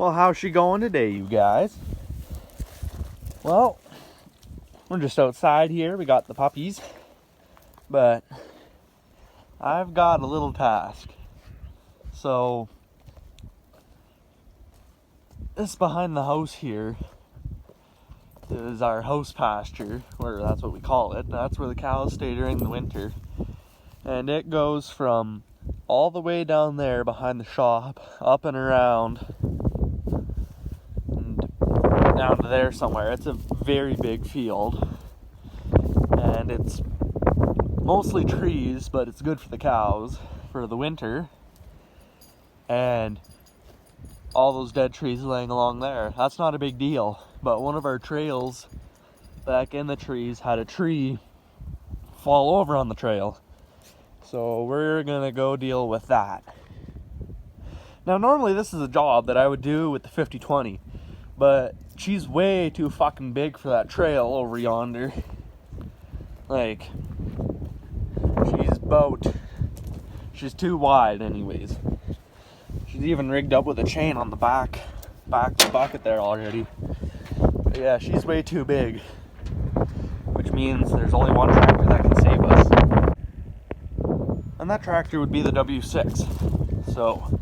Well, how's she going today, you guys? Well, we're just outside here. We got the puppies. But I've got a little task. So, this behind the house here is our house pasture, or that's what we call it. That's where the cows stay during the winter. And it goes from all the way down there behind the shop, up and around, and down to there somewhere. It's a very big field. And it's mostly trees, but it's good for the cows for the winter. And all those dead trees laying along there, that's not a big deal. But one of our trails back in the trees had a tree fall over on the trail. So we're gonna go deal with that. Now normally this is a job that I would do with the 50-20, but she's way too fucking big for that trail over yonder. Like, she's too wide anyways. She's even rigged up with a chain on the back of the bucket there already. But yeah, she's way too big, which means there's only one tractor that can save us. And that tractor would be the W6. So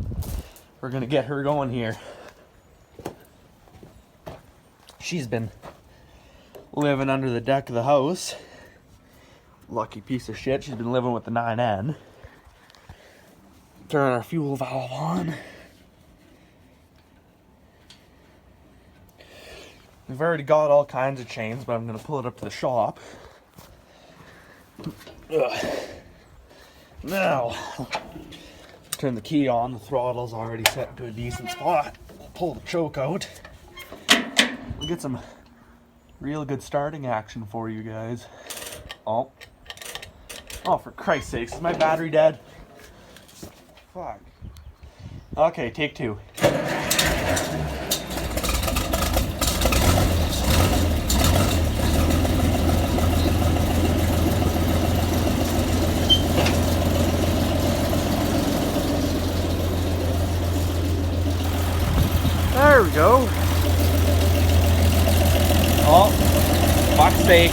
we're gonna get her going here. She's been living under the deck of the house. Lucky piece of shit, she's been living with the 9N. Turn our fuel valve on. We've already got all kinds of chains, but I'm gonna pull it up to the shop. Ugh. Now, turn the key on. The throttle's already set to a decent spot. We'll pull the choke out. We'll get some real good starting action for you guys. Oh, for Christ's sakes, is my battery dead? Fuck. Okay, take two. There we go. Oh, fuck's sake.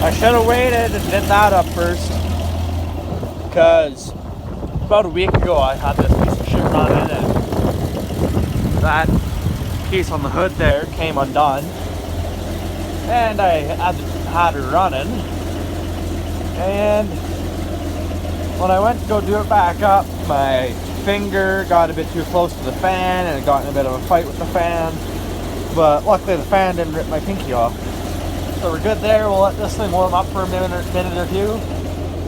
I should have waited and did that up first. Because about a week ago I had this piece of shit running and that piece on the hood there came undone. And I had her running. And when I went to go do it back up, my finger got a bit too close to the fan and it got in a bit of a fight with the fan. But luckily the fan didn't rip my pinky off. So we're good there. We'll let this thing warm up for a minute or two.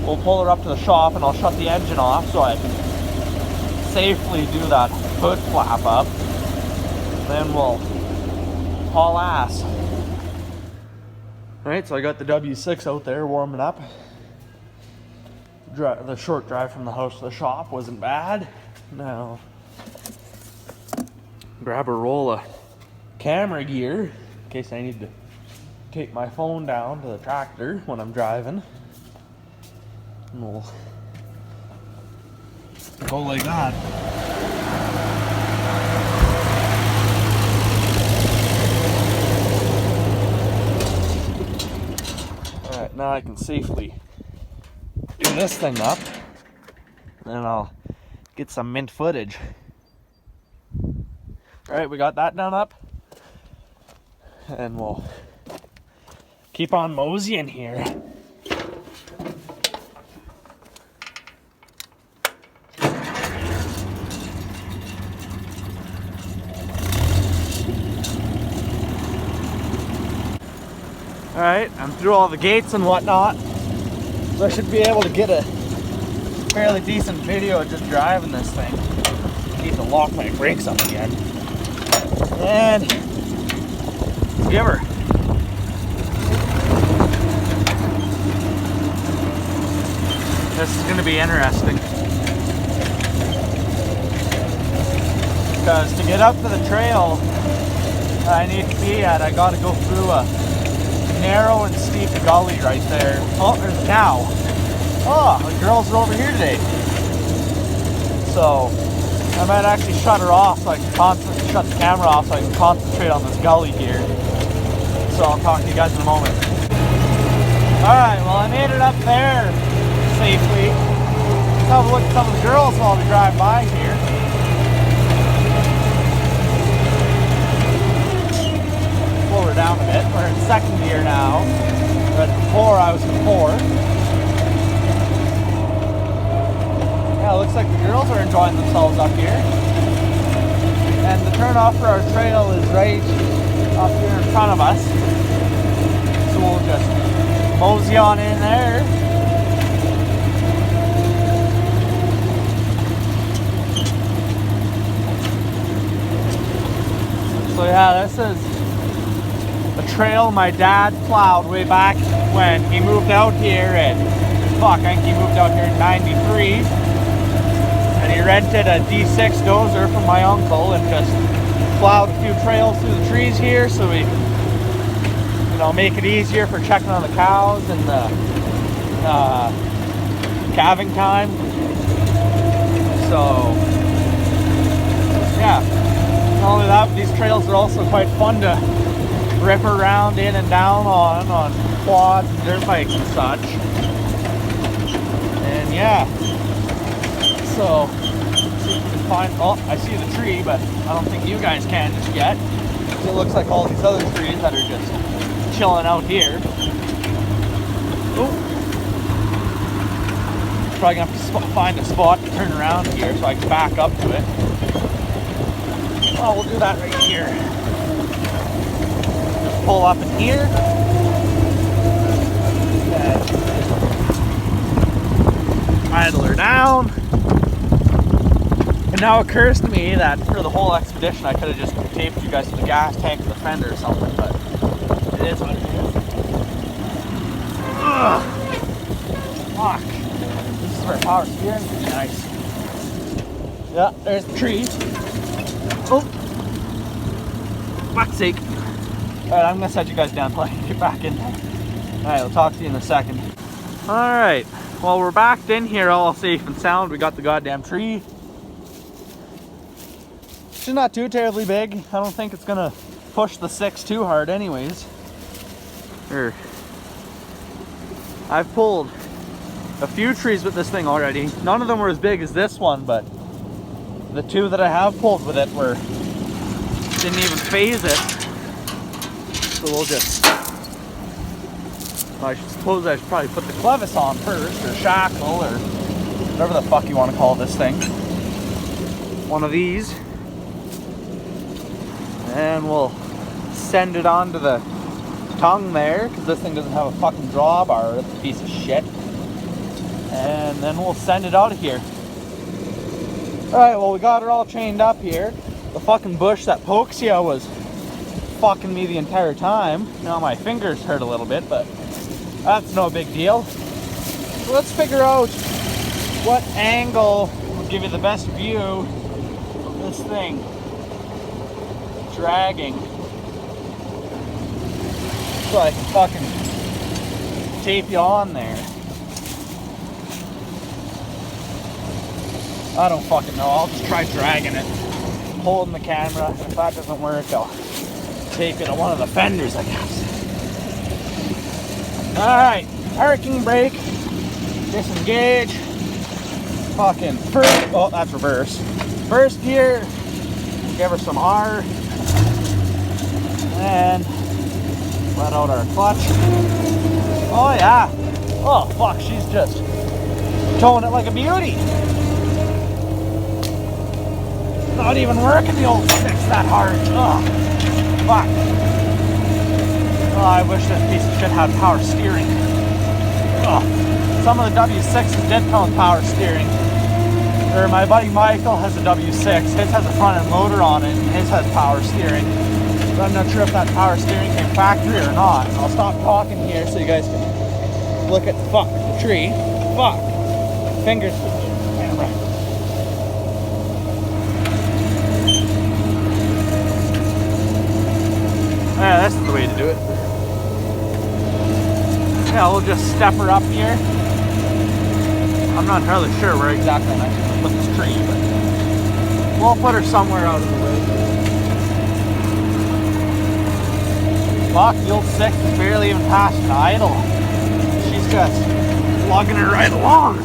We'll pull her up to the shop and I'll shut the engine off so I can safely do that hood flap up. Then we'll haul ass. Alright, so I got the W6 out there warming up. The short drive from the house to the shop wasn't bad. Now, grab a roll of camera gear in case I need to take my phone down to the tractor when I'm driving. And we'll go like that. Alright, now I can safely do this thing up. And I'll get some mint footage. Alright, we got that done up. And we'll keep on moseying here. Alright, I'm through all the gates and whatnot, so I should be able to get a fairly decent video of just driving this thing. I need to lock my brakes up again. And give her. This is going to be interesting. Because to get up to the trail that I need to be at, I got to go through a narrow and steep gully right there. Oh, there's a cow. Oh, the girls are over here today. So I might actually shut her off so I can shut the camera off so I can concentrate on this gully here. So I'll talk to you guys in a moment. Alright, well I made it up there safely. Let's have a look at some of the girls while we drive by here. Slow her down a bit. We're in second gear now. But before I was in fourth. Yeah, it looks like the girls are enjoying themselves up here. And the turnoff for our trail is right up here in front of us. So we'll just mosey on in there. So yeah, this is the trail my dad plowed way back when he moved out here in, I think he moved out here in '93. And he rented a D6 dozer from my uncle and just plowed a few trails through the trees here so we, you know, make it easier for checking on the cows and the calving time. So yeah, not only that, but these trails are also quite fun to rip around in and down on quads and dirt bikes and such. And yeah, so see if we can find, oh, I see the tree, but I don't think you guys can just yet. It looks like all these other trees that are just chilling out here. Oh, probably gonna have to find a spot to turn around here so I can back up to it. Oh, we'll do that right here. Just pull up in here. And idle her down. It now occurs to me that for the whole expedition I could have just taped you guys to the gas tank of the fender or something, but it is what it is. Ugh. Fuck. This is where power steering is nice. Yeah, there's the trees. Oh, fuck's sake. Alright, I'm gonna set you guys down until I can get back in there. Alright, I'll talk to you in a second. Alright, well, we're backed in here all safe and sound. We got the goddamn tree. It's not too terribly big. I don't think it's gonna push the 6 too hard anyways. I've pulled a few trees with this thing already. None of them were as big as this one, but the two that I have pulled with it didn't even phase it. So we'll just, I suppose I should probably put the clevis on first, or shackle, or whatever the fuck you want to call this thing. One of these. And we'll send it onto the tongue there, because this thing doesn't have a fucking drawbar. It's a piece of shit. And then we'll send it out of here. Alright, well, we got her all chained up here. The fucking bush that pokes you was fucking me the entire time. Now my fingers hurt a little bit, but that's no big deal. So let's figure out what angle will give you the best view of this thing dragging, so I can fucking tape you on there. I don't fucking know. I'll just try dragging it, holding the camera. If that doesn't work, I'll tape it on one of the fenders, I guess. Alright, parking brake, disengage, fucking first, oh, that's reverse. First gear, give her some R, and let out our clutch. Oh yeah, oh fuck, she's just towing it like a beauty. Not even working the old 6 that hard. Oh, fuck. Oh, I wish this piece of shit had power steering. Oh, some of the W6s did come with power steering. Or my buddy Michael has a W6. His has a front end loader on it, and his has power steering. But I'm not sure if that power steering came factory or not. I'll stop talking here so you guys can look at the tree. Fuck. Fingers to the camera. Yeah, that's the way to do it. Yeah, we'll just step her up here. I'm not entirely sure where exactly I'm actually going to put this tree, but We'll put her somewhere out of the way. Fuck, the old 6 is barely even past an idle. She's just lugging her right along.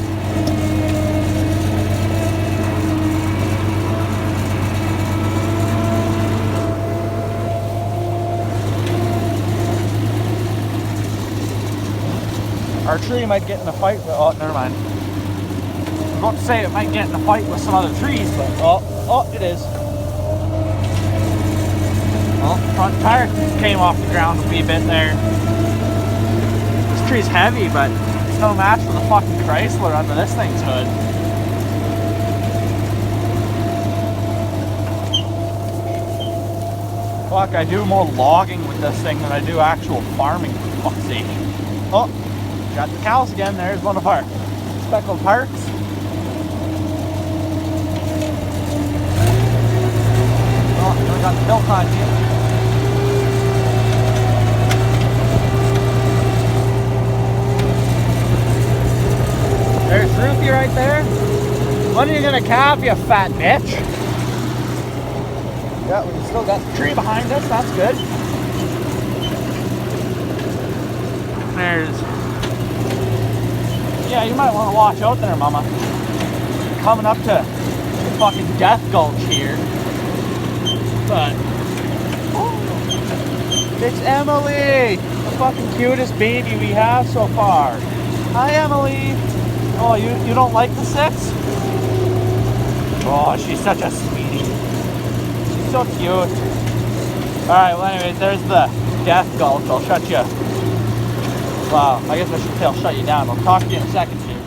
Our tree might get in a fight with, oh, never mind. I was about to say it might get in a fight with some other trees, but oh, it is. Well, front tire came off the ground a wee bit there. This tree's heavy, but it's no match for the fucking Chrysler under this thing's hood. Fuck, I do more logging with this thing than I do actual farming, for fuck's sake. Oh, got the cows again. There's one of our speckled parks. Oh, we got the milk on here. There's Ruthie right there. When are you gonna calve, you fat bitch? Yeah, we still got the tree behind us. That's good. There's... Yeah, you might want to watch out there, Mama. Coming up to fucking Death Gulch here. But... Oh, it's Emily! The fucking cutest baby we have so far. Hi, Emily! Oh, you don't like the 6? Oh, she's such a sweetie. She's so cute. Alright, well anyways, there's the Death Gulch. I'll shut you. Wow, I guess I should say I'll shut you down. I'll talk to you in a second here.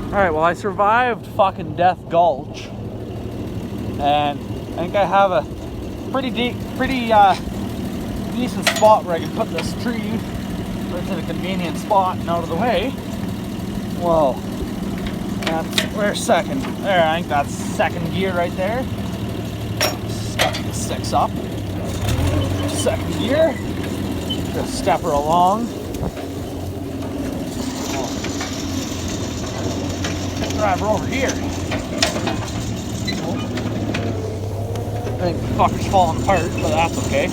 Alright, well I survived fucking Death Gulch. And I think I have a pretty decent spot where I can put this tree where it's in a convenient spot and out of the way. Whoa. Where's second? There, I think that's second gear right there. Step the 6 up. Second gear. Just step her along. Drive her over here. I think the fucker's falling apart, but that's okay.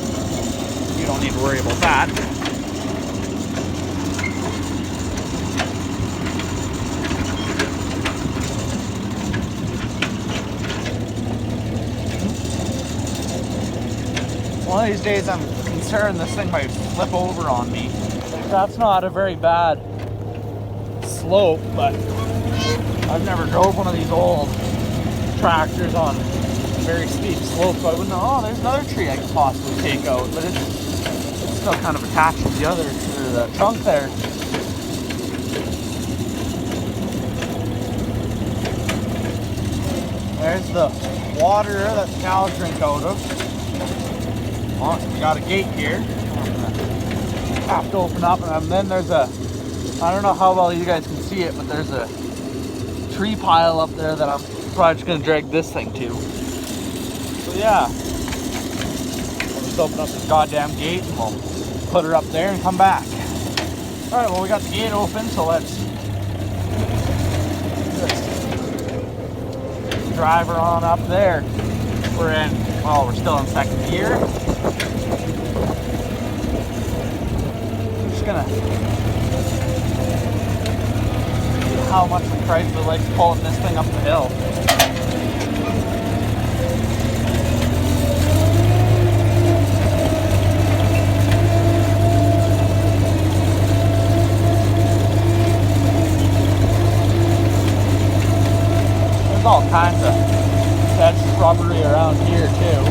You don't need to worry about that. One of these days I'm concerned this thing might flip over on me. That's not a very bad slope, but I've never drove one of these old tractors on very steep slopes, so I wouldn't know, oh, there's another tree I could possibly take out, but it's still kind of attached to the other, or the trunk there. There's the water that the cows drink out of. Oh, we got a gate here. Have to open up, and then there's a, I don't know how well you guys can see it, but there's a tree pile up there that I'm probably just gonna drag this thing to. So yeah, we'll just open up this goddamn gate and we'll put her up there and come back. All right, well we got the gate open, so let's drive her on up there. We're still in second gear. Just gonna see how much the Chrysler likes pulling this thing up the hill. There's all kinds of dead shrubbery around here too.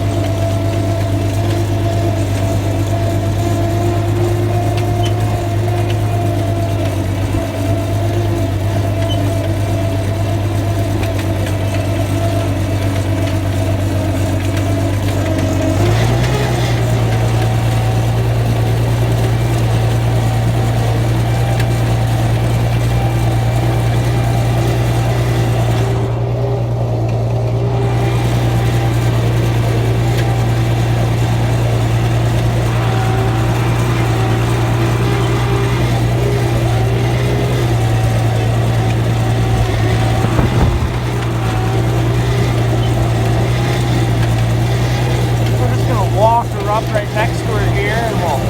walk her up right next to her here, and we'll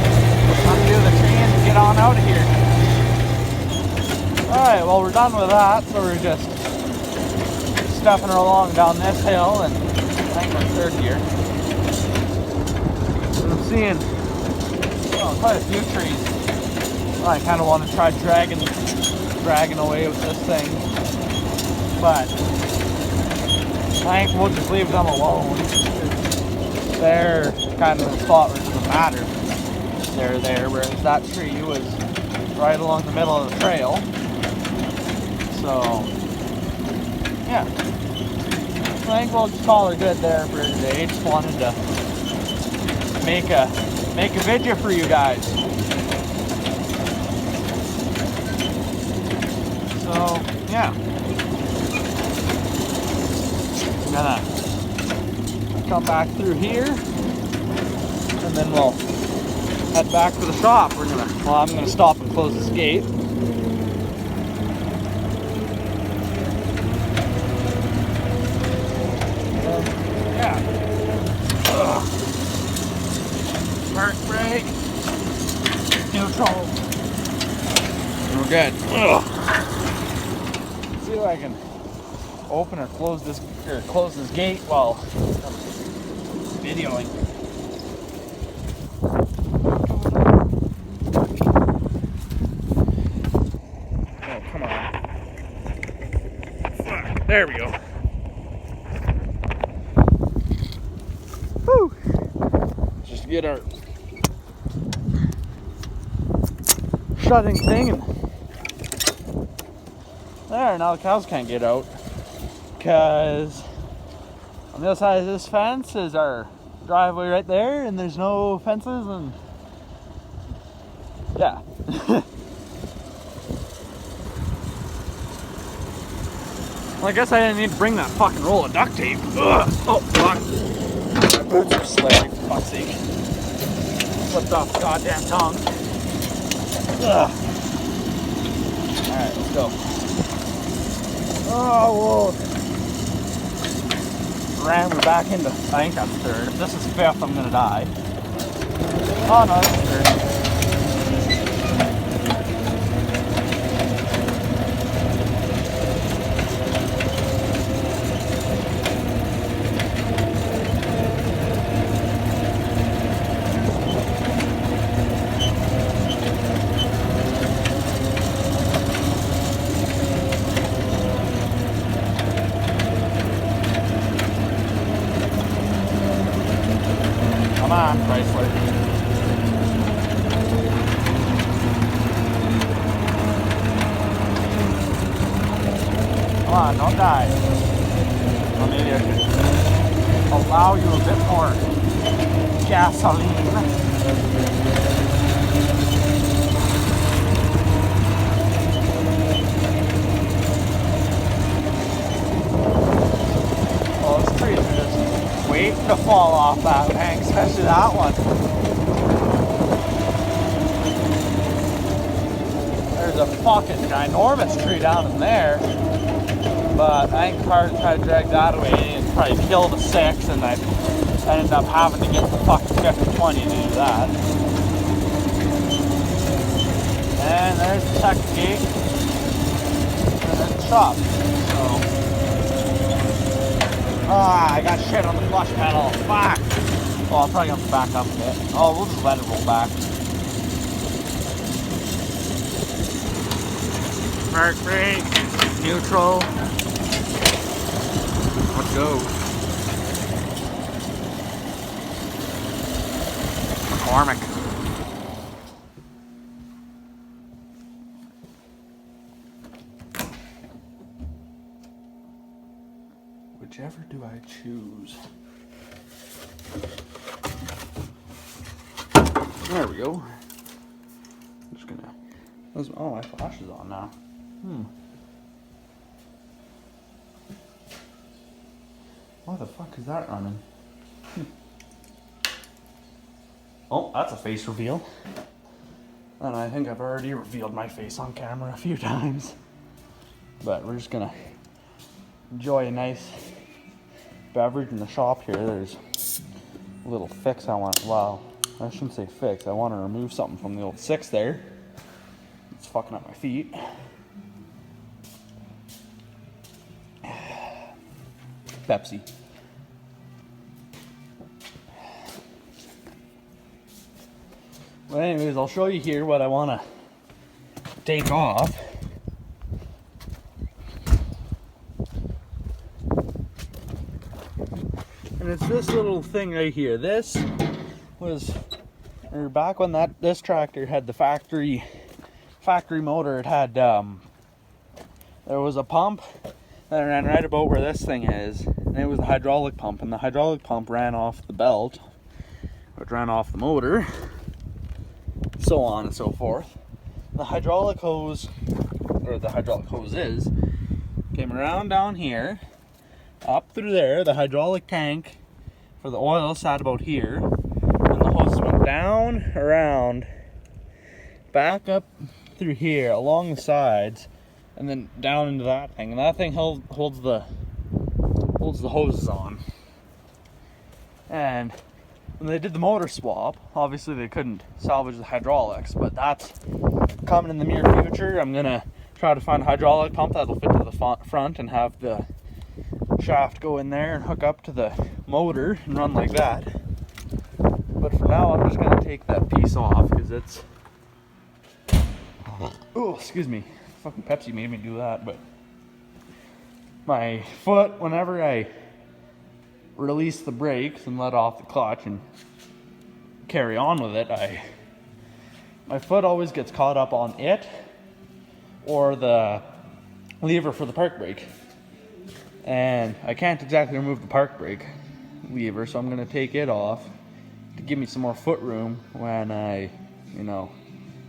undo the chain and get on out of here. Alright, well, we're done with that, so we're just stuffing her along down this hill, and I think we're third gear. And I'm seeing quite a few trees. I kind of want to try dragging away with this thing, but I think we'll just leave them alone. They're kind of in a spot where it doesn't matter. They're there, whereas that tree was right along the middle of the trail. So, yeah. So I think we'll just call her good there for today. Just wanted to make a video for you guys. So, yeah. I'm gonna come back through here, and then we'll head back to the shop. I'm gonna stop and close this gate. Yeah. Park brake. Neutral. We're good. See if I can open or close this gate while videoing. Oh, come on. Fuck. There we go. Woo! Just get our shutting thing, and there, now the cows can't get out, because on the other side of this fence is our driveway right there, and there's no fences, and yeah. Well, I guess I didn't need to bring that fucking roll of duct tape. Ugh. Oh, fuck. My boots are slippery, for fuck's sake. Slipped off the goddamn tongue. Ugh. Alright, let's go. Oh, whoa. Ram her back into, I think that's third. If this is fifth, I'm gonna die. Oh no, that's third. Come on, Chrysler. Come on, don't die. Well, maybe I should allow you a bit more gasoline. Well, those trees are just waiting to fall off that bank, especially that one. There's a fucking ginormous tree down in there, but I think hard to try to drag that away and probably kill the 6, and I ended up having to get the fucking 50-20 to do that. And there's the second gate, and there's the shop. So. Ah, I got shit on the clutch pedal. Fuck! Well, I'll probably have to back up a bit. Oh, we'll just let it roll back. Park brake. Neutral. Let's go. McCormick. Whichever do I choose? There we go. I'm just gonna. Oh, my flash is on now. Why the fuck is that running? Oh, that's a face reveal. And I think I've already revealed my face on camera a few times. But we're just gonna enjoy a nice beverage in the shop here. There's little fix I want. Well, I shouldn't say fix. I want to remove something from the old 6 there. It's fucking up my feet. Pepsi. Well, anyways, I'll show you here what I want to take off. And it's this little thing right here. This was, or back when this tractor had the factory motor, it had there was a pump that ran right about where this thing is, and it was the hydraulic pump, and the hydraulic pump ran off the belt, which ran off the motor, so on and so forth. The hydraulic hose, or the hydraulic hoses, came around down here, up through there. The hydraulic tank for the oil sat about here, and the hose went down, around, back up through here, along the sides, and then down into that thing. And that thing holds the hoses on. And when they did the motor swap, obviously they couldn't salvage the hydraulics, but that's coming in the near future. I'm gonna try to find a hydraulic pump that'll fit to the front and have the shaft go in there and hook up to the motor and run like that. But for now, I'm just gonna take that piece off because it's, oh, excuse me, fucking Pepsi made me do that. But my foot, whenever I release the brakes and let off the clutch and carry on with it, my foot always gets caught up on it or the lever for the park brake. And I can't exactly remove the park brake lever, so I'm going to take it off to give me some more foot room when I,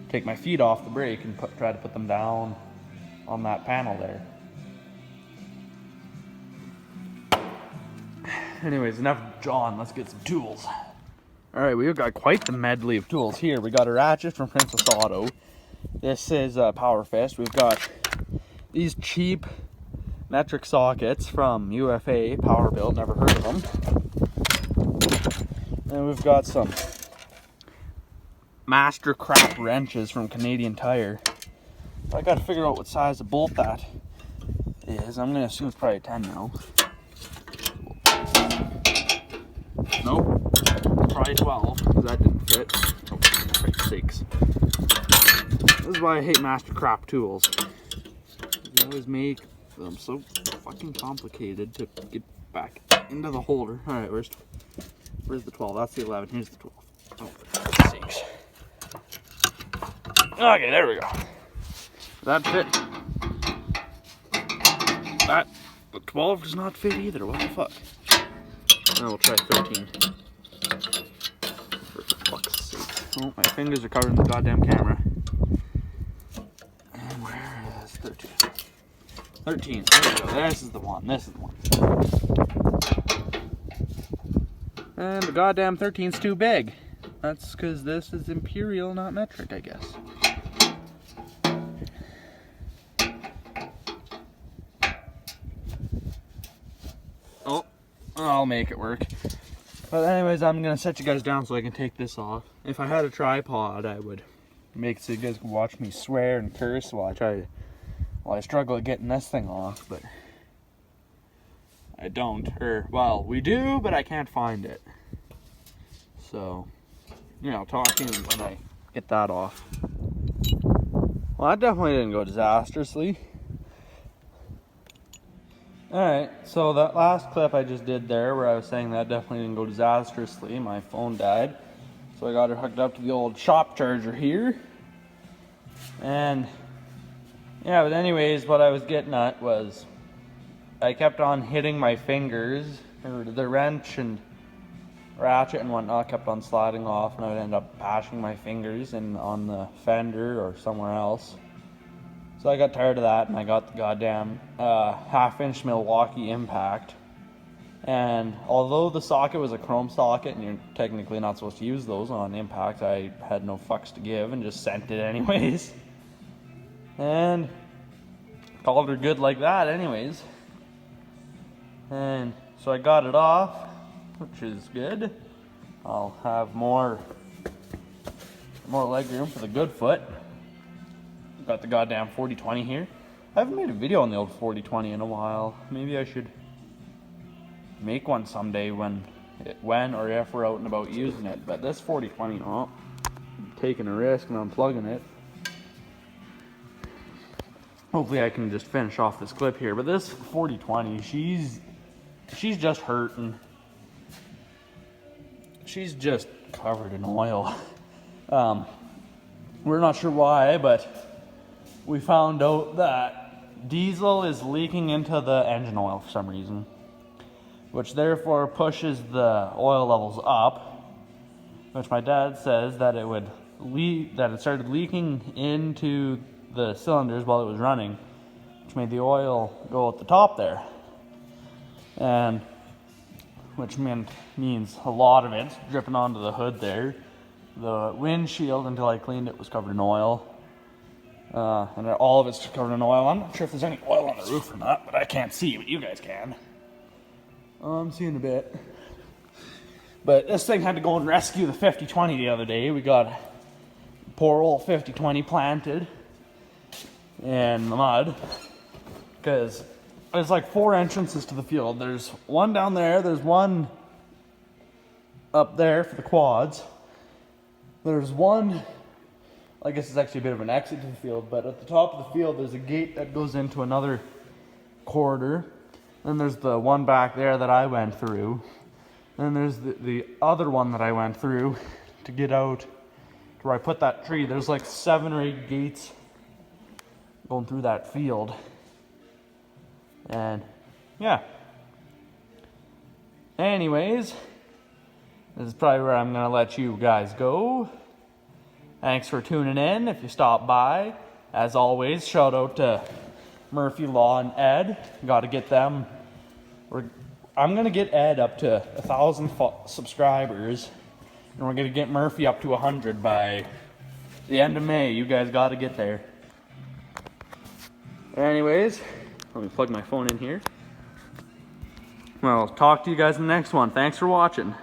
take my feet off the brake and try to put them down on that panel there. Anyways, enough John, let's get some tools. Alright, we've got quite the medley of tools here. We got a ratchet from Princess Auto. This is Power Fist. We've got these cheap metric sockets from UFA, Power Build, never heard of them. And we've got some master crap wrenches from Canadian Tire. I gotta figure out what size of bolt that is. I'm gonna assume it's probably 10 now. Nope, probably 12, because that didn't fit. Oh, for Christ's sakes. This is why I hate master crap tools. They always make them so fucking complicated to get back into the holder. Alright, where's the 12? That's the 11. Here's the 12. Oh, for Christ's sakes. Okay, there we go. That fit. The 12 does not fit either. What the fuck? Now we'll try 13. For fuck's sake. Oh, my fingers are covered in the goddamn camera. And where is 13? 13. There we go. This is the one. This is the one. And the goddamn 13's too big. That's because this is imperial, not metric, I guess. Oh, I'll make it work. But anyways, I'm going to set you guys down so I can take this off. If I had a tripod, I would make it so you guys can watch me swear and curse while I struggle at getting this thing off, but I don't. Well, we do, but I can't find it. So, talking when I get that off. Well, that definitely didn't go disastrously. Alright, so that last clip I just did there where I was saying that definitely didn't go disastrously, my phone died. So I got it hooked up to the old shop charger here. And yeah, but anyways, what I was getting at was I kept on hitting my fingers, or the wrench and ratchet and whatnot kept on sliding off, and I would end up bashing my fingers on the fender or somewhere else. So I got tired of that, and I got the goddamn half-inch Milwaukee Impact. And although the socket was a chrome socket, and you're technically not supposed to use those on Impact, I had no fucks to give and just sent it anyways. And called her good like that anyways. And so I got it off, which is good. I'll have more leg room for the good foot. Got the goddamn 40-20 here. I haven't made a video on the old 40-20 in a while. Maybe I should make one someday when or if we're out and about using it. But this 40-20, oh, I'm taking a risk and unplugging it. Hopefully I can just finish off this clip here. But this 40-20, she's just hurting. She's just covered in oil. We're not sure why, but we found out that diesel is leaking into the engine oil for some reason, which therefore pushes the oil levels up, which my dad says that it started leaking into the cylinders while it was running, which made the oil go at the top there, and which means a lot of it's dripping onto the hood there. The windshield, until I cleaned it, was covered in oil. And all of it's covered in oil. I'm not sure if there's any oil on the roof or not, but I can't see, but you guys can. I'm seeing a bit. But this thing had to go and rescue the 50-20 the other day. We got poor old 50-20 planted in the mud, because there's like 4 entrances to the field. There's one down there, there's one up there for the quads. There's one, I guess it's actually a bit of an exit to the field, but at the top of the field there's a gate that goes into another corridor. Then there's the one back there that I went through. Then there's the other one that I went through to get out to where I put that tree. There's like 7 or 8 gates going through that field. And yeah. Anyways, this is probably where I'm gonna let you guys go. Thanks for tuning in if you stopped by. As always, shout out to Murphy Law and Ed. Got to get them. I'm gonna get Ed up to 1,000 subscribers, and we're gonna get Murphy up to 100 by the end of May. You guys got to get there. Anyways, let me plug my phone in here. Well, I'll talk to you guys in the next one. Thanks for watching.